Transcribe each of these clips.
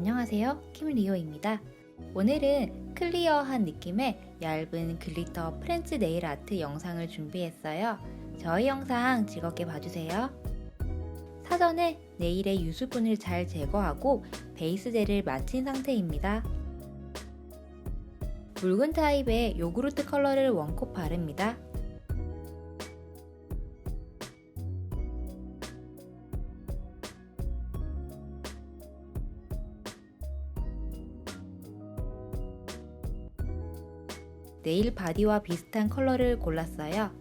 안녕하세요, 김리오입니다. 오늘은 클리어한 느낌의 얇은 글리터 프렌치 네일 아트 영상을 준비했어요. 저희 영상 즐겁게 봐주세요. 사전에 네일의 유수분을 잘 제거하고 베이스 젤을 마친 상태입니다. 묽은 타입의 요구르트 컬러를 원콧 바릅니다. 네일 바디와 비슷한 컬러를 골랐어요.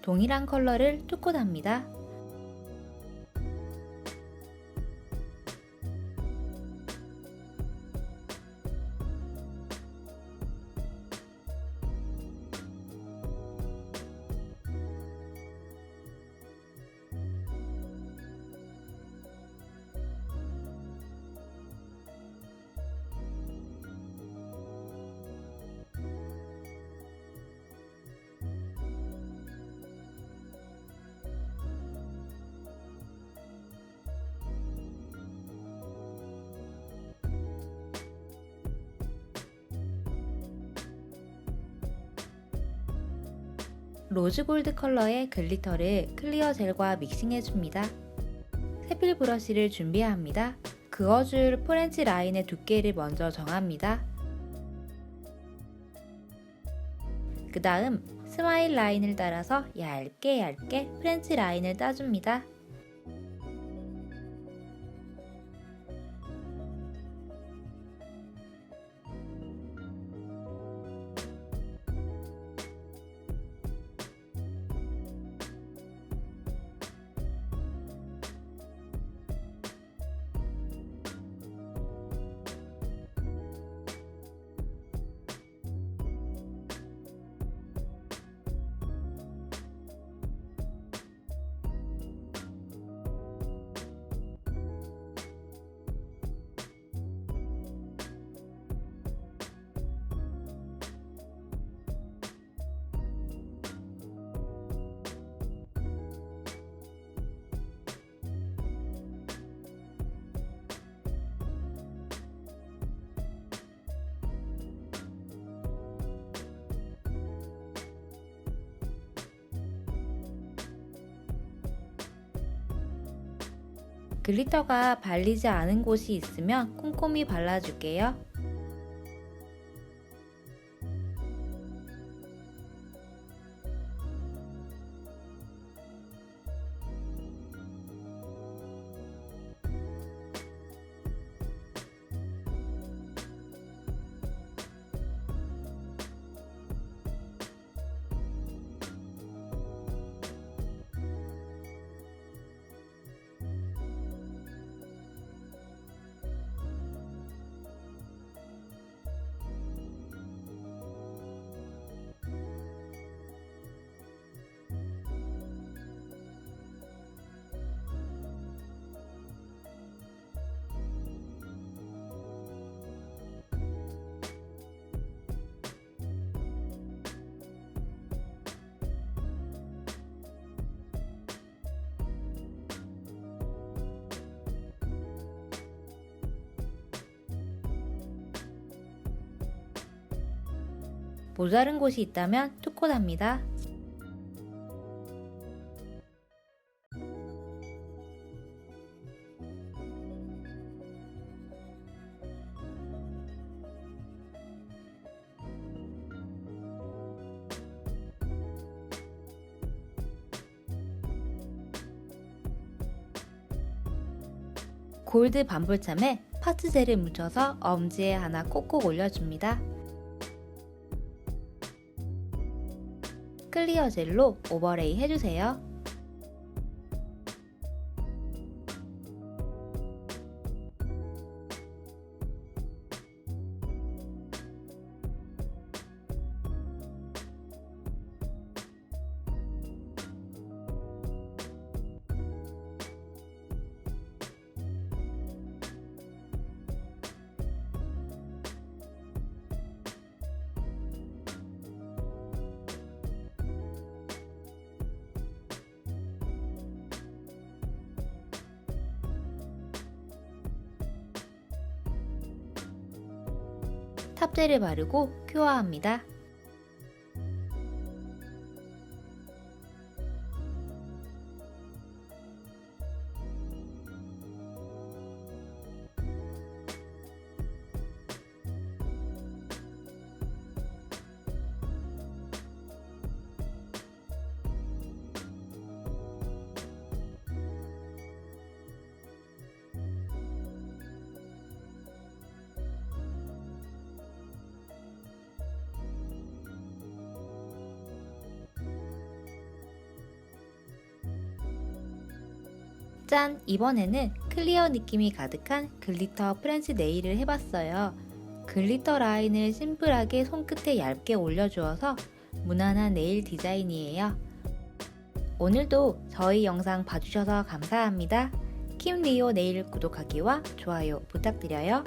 동일한 컬러를 투콧합니다. 로즈골드 컬러의 글리터를 클리어 젤과 믹싱해줍니다. 세필 브러쉬를 준비해야 합니다. 그어줄 프렌치 라인의 두께를 먼저 정합니다. 그 다음 스마일 라인을 따라서 얇게 프렌치 라인을 따줍니다. 글리터가 발리지 않은 곳이 있으면 꼼꼼히 발라줄게요. 모자른 곳이 있다면 투콧합니다. 골드 반볼참에 파츠젤을 묻혀서 엄지에 하나 콕콕 올려줍니다. 클리어 젤로 오버레이 해주세요. 탑젤을 바르고 큐어합니다. 짠! 이번에는 클리어 느낌이 가득한 글리터 프렌치 네일을 해봤어요. 글리터 라인을 심플하게 손끝에 얇게 올려주어서 무난한 네일 디자인이에요. 오늘도 저희 영상 봐주셔서 감사합니다. 킴리오 네일 구독하기와 좋아요 부탁드려요.